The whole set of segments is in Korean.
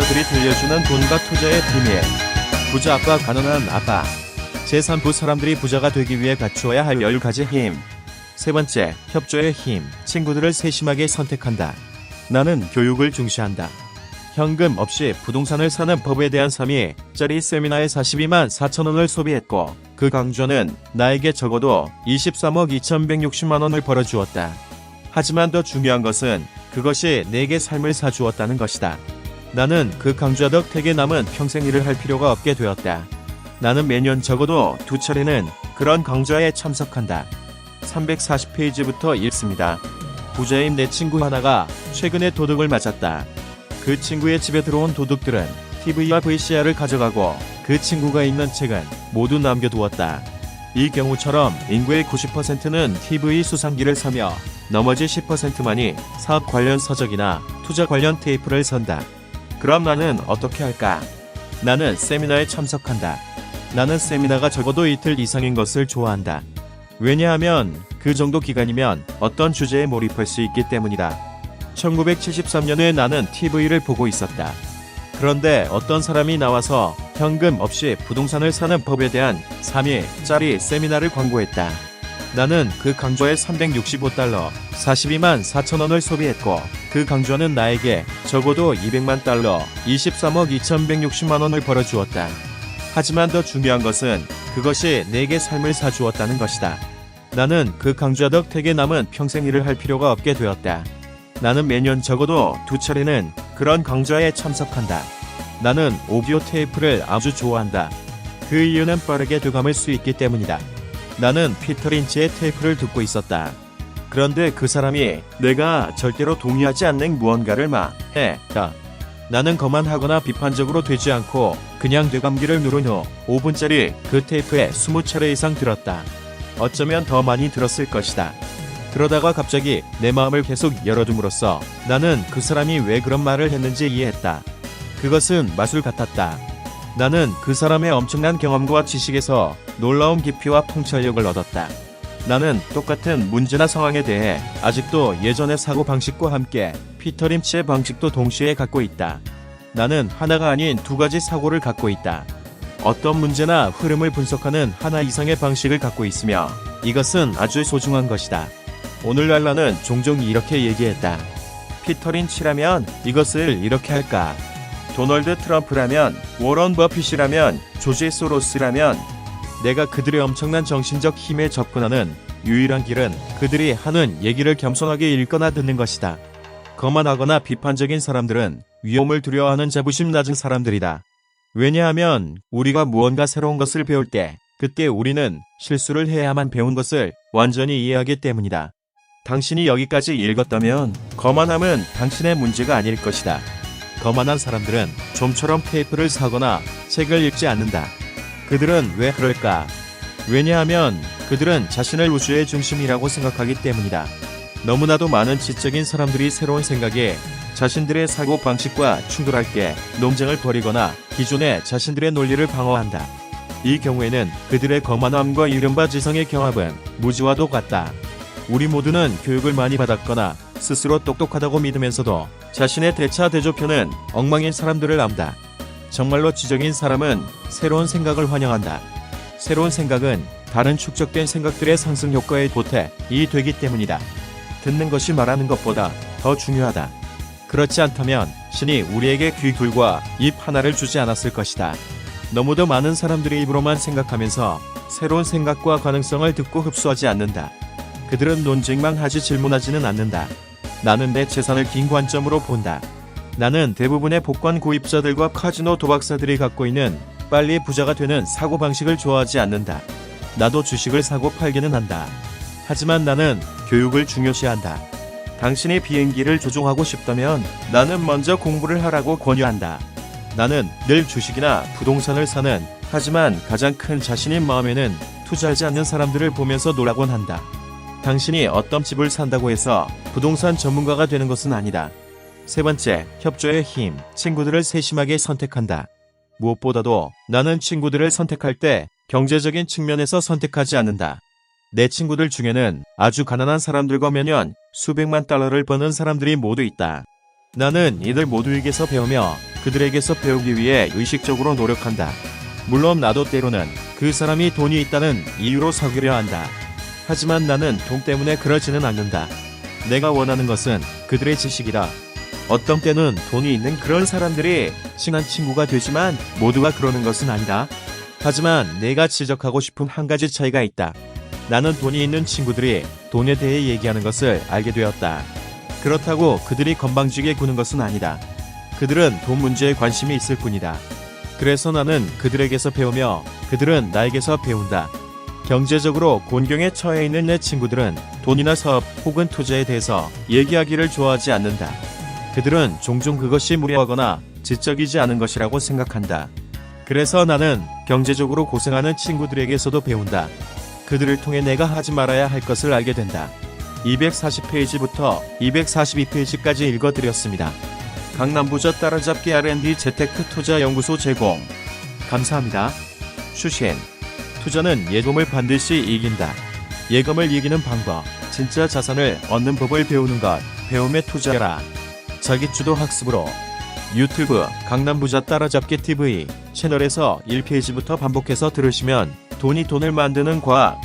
친구들이 들려주는 돈과 투자의 비밀. 부자 아빠, 가난한 아빠. 제3부 사람들이 부자가 되기 위해 갖추어야 할 10가지 힘. 세 번째, 협조의 힘. 친구들을 세심하게 선택한다. 나는 교육을 중시한다. 현금 없이 부동산을 사는 법에 대한 3일짜리 세미나에 42만 4천 원을 소비했고, 그 강좌는 나에게 적어도 23억 2160만 원을 벌어주었다. 하지만 더 중요한 것은 그것이 내게 삶을 사주었다는 것이다. 나는 그 강좌 덕택에 남은 평생 일을 할 필요가 없게 되었다. 나는 매년 적어도 2차례는 그런 강좌에 참석한다. 340페이지부터 읽습니다. 부자인 내 친구 하나가 최근에 도둑을 맞았다. 그 친구의 집에 들어온 도둑들은 TV와 VCR을 가져가고 그 친구가 읽는 책은 모두 남겨두었다. 이 경우처럼 인구의 90%는 TV 수상기를 사며 나머지 10%만이 사업 관련 서적이나 투자 관련 테이프를 산다. 그럼 나는 어떻게 할까? 나는 세미나에 참석한다. 나는 세미나가 적어도 이틀 이상인 것을 좋아한다. 왜냐하면 그 정도 기간이면 어떤 주제에 몰입할 수 있기 때문이다. 1973년에 나는 TV를 보고 있었다. 그런데 어떤 사람이 나와서 현금 없이 부동산을 사는 법에 대한 3일짜리 세미나를 광고했다. 나는 그 강좌에 365달러, 42만 4천 원을 소비했고, 그 강좌는 나에게 적어도 200만 달러, 23억 2160만 원을 벌어주었다. 하지만 더 중요한 것은 그것이 내게 삶을 사주었다는 것이다. 나는 그 강좌 덕택에 남은 평생 일을 할 필요가 없게 되었다. 나는 매년 적어도 2차례는 그런 강좌에 참석한다. 나는 오디오 테이프를 아주 좋아한다. 그 이유는 빠르게 되감을 수 있기 때문이다. 나는 피터 린치의 테이프를 듣고 있었다. 그런데 그 사람이 내가 절대로 동의하지 않는 무언가를 말했다. 나는 거만하거나 비판적으로 되지 않고 그냥 되감기를 누른 후 5분짜리 그 테이프에 20차례 이상 들었다. 어쩌면 더 많이 들었을 것이다. 그러다가 갑자기 내 마음을 계속 열어둠으로써 나는 그 사람이 왜 그런 말을 했는지 이해했다. 그것은 마술 같았다. 나는 그 사람의 엄청난 경험과 지식에서 놀라운 깊이와 통찰력을 얻었다. 나는 똑같은 문제나 상황에 대해 아직도 예전의 사고방식과 함께 피터 린치의 방식도 동시에 갖고 있다. 나는 하나가 아닌 2가지 사고를 갖고 있다. 어떤 문제나 흐름을 분석하는 하나 이상의 방식을 갖고 있으며 이것은 아주 소중한 것이다. 오늘날 나는 종종 이렇게 얘기했다. 피터 린치라면 이것을 이렇게 할까? 도널드 트럼프라면, 워런 버핏이라면, 조지 소로스라면. 내가 그들의 엄청난 정신적 힘에 접근하는 유일한 길은 그들이 하는 얘기를 겸손하게 읽거나 듣는 것이다. 거만하거나 비판적인 사람들은 위험을 두려워하는 자부심 낮은 사람들이다. 왜냐하면 우리가 무언가 새로운 것을 배울 때 그때 우리는 실수를 해야만 배운 것을 완전히 이해하기 때문이다. 당신이 여기까지 읽었다면 거만함은 당신의 문제가 아닐 것이다. 거만한 사람들은 좀처럼 테이프를 사거나 책을 읽지 않는다. 그들은 왜 그럴까? 왜냐하면 그들은 자신을 우주의 중심이라고 생각하기 때문이다. 너무나도 많은 지적인 사람들이 새로운 생각에 자신들의 사고방식과 충돌할 때 논쟁을 벌이거나 기존의 자신들의 논리를 방어한다. 이 경우에는 그들의 거만함과 이른바 지성의 경합은 무지와도 같다. 우리 모두는 교육을 많이 받았거나 스스로 똑똑하다고 믿으면서도 자신의 대차대조표는 엉망인 사람들을 안다. 정말로 지적인 사람은 새로운 생각을 환영한다. 새로운 생각은 다른 축적된 생각들의 상승 효과의 보탬이 되기 때문이다. 듣는 것이 말하는 것보다 더 중요하다. 그렇지 않다면 신이 우리에게 귀 둘과 입 하나를 주지 않았을 것이다. 너무도 많은 사람들이 입으로만 생각하면서 새로운 생각과 가능성을 듣고 흡수하지 않는다. 그들은 논쟁만 하지 질문하지는 않는다. 나는 내 재산을 긴 관점으로 본다. 나는 대부분의 복권 구입자들과 카지노 도박사들이 갖고 있는 빨리 부자가 되는 사고방식을 좋아하지 않는다. 나도 주식을 사고 팔기는 한다. 하지만 나는 교육을 중요시한다. 당신이 비행기를 조종하고 싶다면 나는 먼저 공부를 하라고 권유한다. 나는 늘 주식이나 부동산을 사는, 하지만 가장 큰 자신인 마음에는 투자하지 않는 사람들을 보면서 놀라곤 한다. 당신이 어떤 집을 산다고 해서 부동산 전문가가 되는 것은 아니다. 세 번째, 협조의 힘. 친구들을 세심하게 선택한다. 무엇보다도 나는 친구들을 선택할 때 경제적인 측면에서 선택하지 않는다. 내 친구들 중에는 아주 가난한 사람들과 매년 수백만 달러를 버는 사람들이 모두 있다. 나는 이들 모두에게서 배우며 그들에게서 배우기 위해 의식적으로 노력한다. 물론 나도 때로는 그 사람이 돈이 있다는 이유로 사귀려 한다. 하지만 나는 돈 때문에 그러지는 않는다. 내가 원하는 것은 그들의 지식이다. 어떤 때는 돈이 있는 그런 사람들이 친한 친구가 되지만 모두가 그러는 것은 아니다. 하지만 내가 지적하고 싶은 한 가지 차이가 있다. 나는 돈이 있는 친구들이 돈에 대해 얘기하는 것을 알게 되었다. 그렇다고 그들이 건방지게 구는 것은 아니다. 그들은 돈 문제에 관심이 있을 뿐이다. 그래서 나는 그들에게서 배우며 그들은 나에게서 배운다. 경제적으로 곤경에 처해 있는 내 친구들은 돈이나 사업 혹은 투자에 대해서 얘기하기를 좋아하지 않는다. 그들은 종종 그것이 무례하거나 지적이지 않은 것이라고 생각한다. 그래서 나는 경제적으로 고생하는 친구들에게서도 배운다. 그들을 통해 내가 하지 말아야 할 것을 알게 된다. 240페이지부터 242페이지까지 읽어드렸습니다. 강남부자 따라잡기 R&D 재테크 투자연구소 제공. 감사합니다. 추신. 투자는 예금을 반드시 이긴다. 예금을 이기는 방법, 진짜 자산을 얻는 법을 배우는 것, 배움에 투자해라. 자기주도 학습으로. 유튜브 강남부자 따라잡기 TV 채널에서 1페이지부터 반복해서 들으시면 돈을 만드는 과학,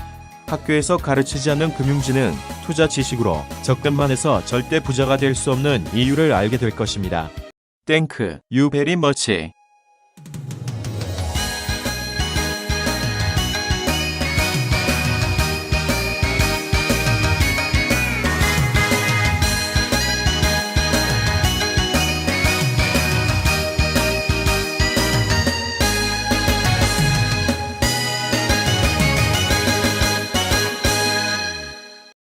학교에서 가르치지 않는 금융지능, 투자 지식으로 적금만 해서 절대 부자가 될 수 없는 이유를 알게 될 것입니다. 땡크, 유 베리 머치.